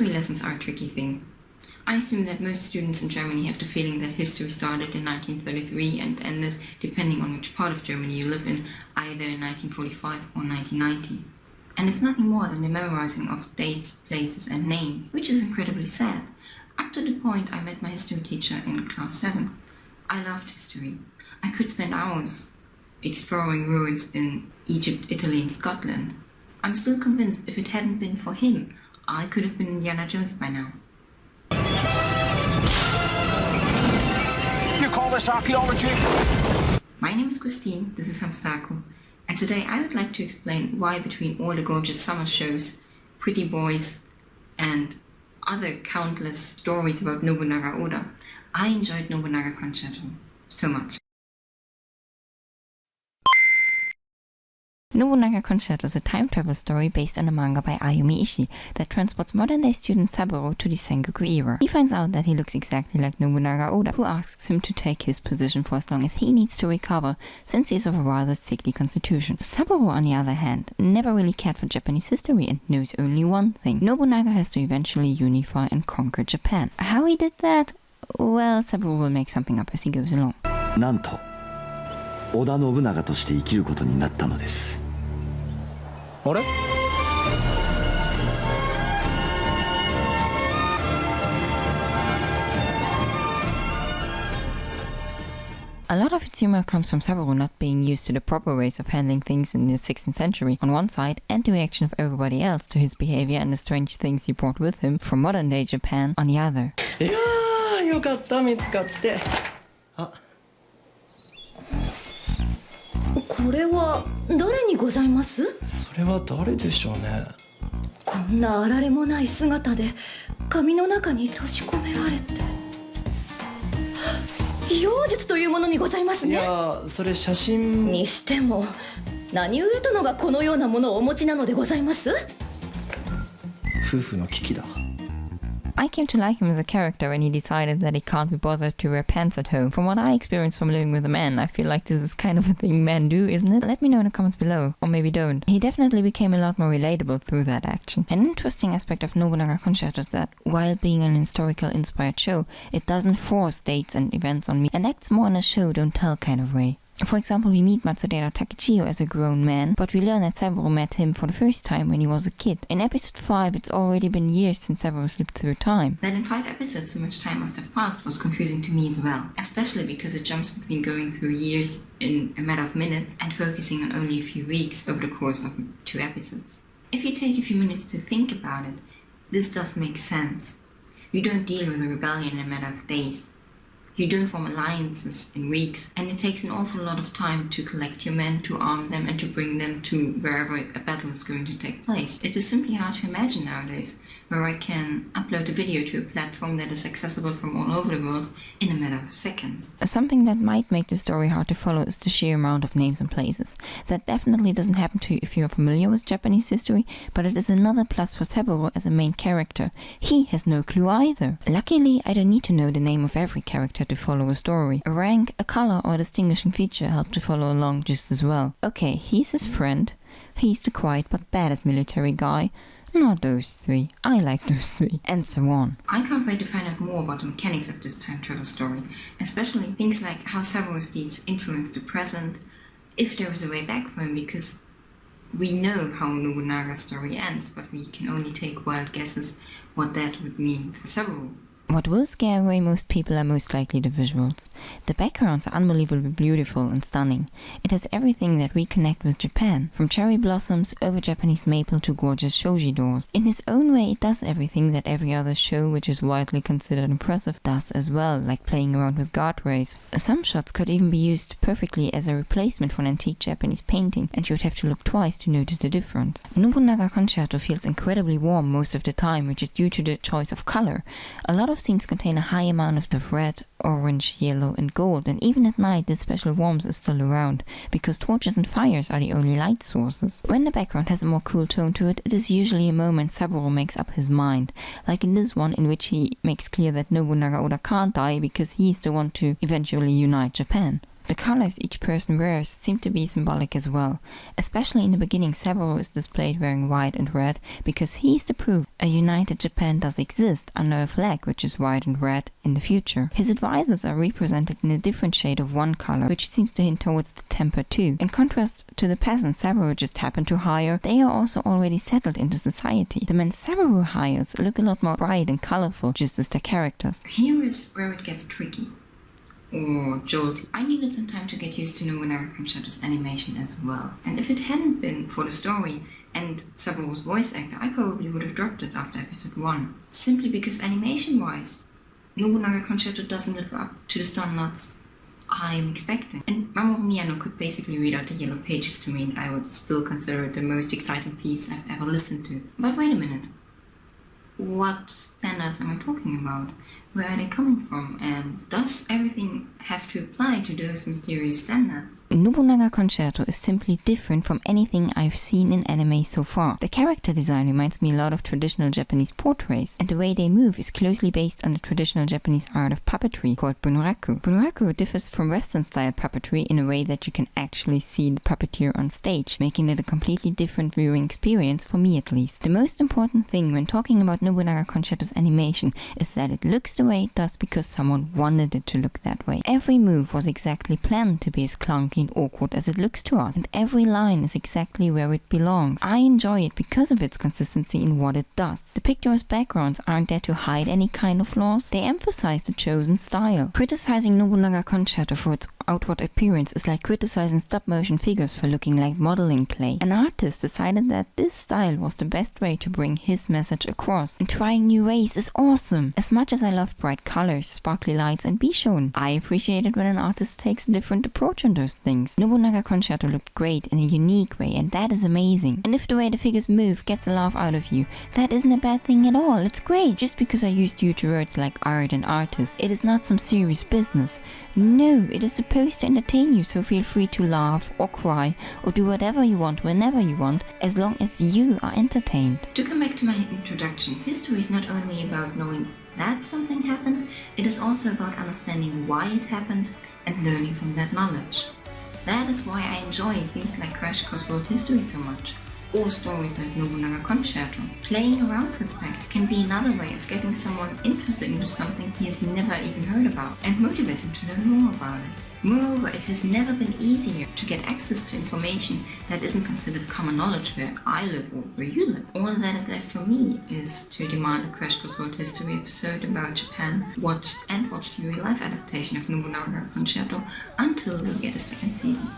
History lessons are a tricky thing. I assume that most students in Germany have the feeling that history started in 1933 and ended, depending on which part of Germany you live in, either in 1945 or 1990. And it's nothing more than the memorizing of dates, places and names, which is incredibly sad. Up to the point I met my history teacher in class 7. I loved history. I could spend hours exploring ruins in Egypt, Italy and Scotland. I'm still convinced if it hadn't been for him, I could have been Indiana Jones by now. You call this archaeology? My name is Kristin, this is Hamstaku, and today I would like to explain why between all the gorgeous summer shows, pretty boys, and other countless stories about Nobunaga Oda, I enjoyed Nobunaga Concerto so much. Nobunaga Concerto is a time travel story based on a manga by Ayumi Ishii that transports modern-day student Saburo to the Sengoku era. He finds out that he looks exactly like Nobunaga Oda, who asks him to take his position for as long as he needs to recover, since he is of a rather sickly constitution. Saburo, on the other hand, never really cared for Japanese history and knows only one thing: Nobunaga has to eventually unify and conquer Japan. How he did that? Well, Saburo will make something up as he goes along. なんと織田信長として生きることになったのです。あれ? A lot of its humor comes from Saburo not being used to the proper ways of handling things in the 16th century on one side, and the reaction of everybody else to his behavior and the strange things he brought with him from modern-day Japan on the other. いやー、よかった見つかって。あ、これは誰にございます？それは誰でしょうね。こんなあられもない姿で紙の中に閉じ込められて。妖術というものにございますね。いや、それ写真にしても何故殿がこのようなものをお持ちなのでございます？夫婦の危機だ。I came to like him as a character when he decided that he can't be bothered to wear pants at home. From what I experienced from living with a man, I feel like this is kind of a thing men do, isn't it? Let me know in the comments below, or maybe don't. He definitely became a lot more relatable through that action. An interesting aspect of Nobunaga Concerto is that, while being an historical inspired show, it doesn't force dates and events on me and acts more in a show don't tell kind of way. For example, we meet Matsudaira Takechiyo as a grown man, but we learn that Saburo met him for the first time when he was a kid. In episode 5, it's already been years since Saburo slipped through time. That in 5 episodes so much time must have passed was confusing to me as well, especially because it jumps between going through years in a matter of minutes and focusing on only a few weeks over the course of 2 episodes. If you take a few minutes to think about it, this does make sense. You don't deal with a rebellion in a matter of days. You don't form alliances in weeks, and it takes an awful lot of time to collect your men, to arm them, and to bring them to wherever a battle is going to take place. It is simply hard to imagine nowadays, where I can upload a video to a platform that is accessible from all over the world in a matter of seconds. Something that might make the story hard to follow is the sheer amount of names and places. That definitely doesn't happen to you if you're familiar with Japanese history, but it is another plus for Saburo as a main character. He has no clue either. Luckily, I don't need to know the name of every character to follow a story. A rank, a color or a distinguishing feature help to follow along just as well. Okay, he's his friend. He's the quiet but badass military guy. Not those 3. I like those 3. And so on. I can't wait to find out more about the mechanics of this time travel story, especially things like how Saburo's deeds influence the present, if there is a way back for him, because we know how Nobunaga's story ends, but we can only take wild guesses what that would mean for Saburo. What will scare away most people are most likely the visuals. The backgrounds are unbelievably beautiful and stunning. It has everything that we connect with Japan, from cherry blossoms over Japanese maple to gorgeous shoji doors. In its own way, it does everything that every other show, which is widely considered impressive, does as well, like playing around with guardrails. Some shots could even be used perfectly as a replacement for an antique Japanese painting, and you would have to look twice to notice the difference. Nobunaga Concerto feels incredibly warm most of the time, which is due to the choice of color. A lot of scenes contain a high amount of red, orange, yellow and gold, and even at night this special warmth is still around, because torches and fires are the only light sources. When the background has a more cool tone to it, it is usually a moment Saburo makes up his mind, like in this one in which he makes clear that Nobunaga Oda can't die because he is the one to eventually unite Japan. The colors each person wears seem to be symbolic as well. Especially in the beginning, Saburo is displayed wearing white and red because he's the proof a united Japan does exist under a flag which is white and red in the future. His advisors are represented in a different shade of one color, which seems to hint towards the temper too. In contrast to the peasants Saburo just happened to hire, they are also already settled into society. The men Saburo hires look a lot more bright and colorful, just as their characters. Here is where it gets tricky. Or jolty. I needed some time to get used to Nobunaga Concerto's animation as well. And if it hadn't been for the story and Saburo's voice actor, I probably would have dropped it after episode 1. Simply because animation-wise, Nobunaga Concerto doesn't live up to the standards I'm expecting. And Mamoru Miyano could basically read out the yellow pages to me and I would still consider it the most exciting piece I've ever listened to. But wait a minute. What standards am I talking about? Where are they coming from? And does everything have to apply to those mysterious standards? Nobunaga Concerto is simply different from anything I've seen in anime so far. The character design reminds me a lot of traditional Japanese portraits, and the way they move is closely based on the traditional Japanese art of puppetry called bunraku. Bunraku differs from Western-style puppetry in a way that you can actually see the puppeteer on stage, making it a completely different viewing experience for me at least. The most important thing when talking about Nobunaga Concerto's animation is that it looks the way it does because someone wanted it to look that way. Every move was exactly planned to be as clunky and awkward as it looks to us, and every line is exactly where it belongs. I enjoy it because of its consistency in what it does. The picturesque backgrounds aren't there to hide any kind of flaws, they emphasize the chosen style. Criticizing Nobunaga Concerto for its outward appearance is like criticizing stop-motion figures for looking like modeling clay. An artist decided that this style was the best way to bring his message across, and trying new ways is awesome. As much as I love bright colors, sparkly lights and Bishon, I appreciate it when an artist takes a different approach on those things. Nobunaga Concerto looked great in a unique way, and that is amazing. And if the way the figures move gets a laugh out of you, that isn't a bad thing at all. It's great. Just because I used huge words like art and artist, it is not some serious business. No, it is supposed to entertain you, so feel free to laugh or cry or do whatever you want whenever you want, as long as you are entertained. To come back to my introduction, history is not only about knowing that something happened, it is also about understanding why it happened and learning from that knowledge. That is why I enjoy things like Crash Course World History so much, or stories like Nobunaga Concerto. Playing around with facts can be another way of getting someone interested into something he has never even heard about and motivate him to learn more about it. Moreover, it has never been easier to get access to information that isn't considered common knowledge where I live or where you live. All that is left for me is to demand a Crash Course World History episode about Japan, watch the real-life adaptation of Nobunaga Concerto until we get a second season.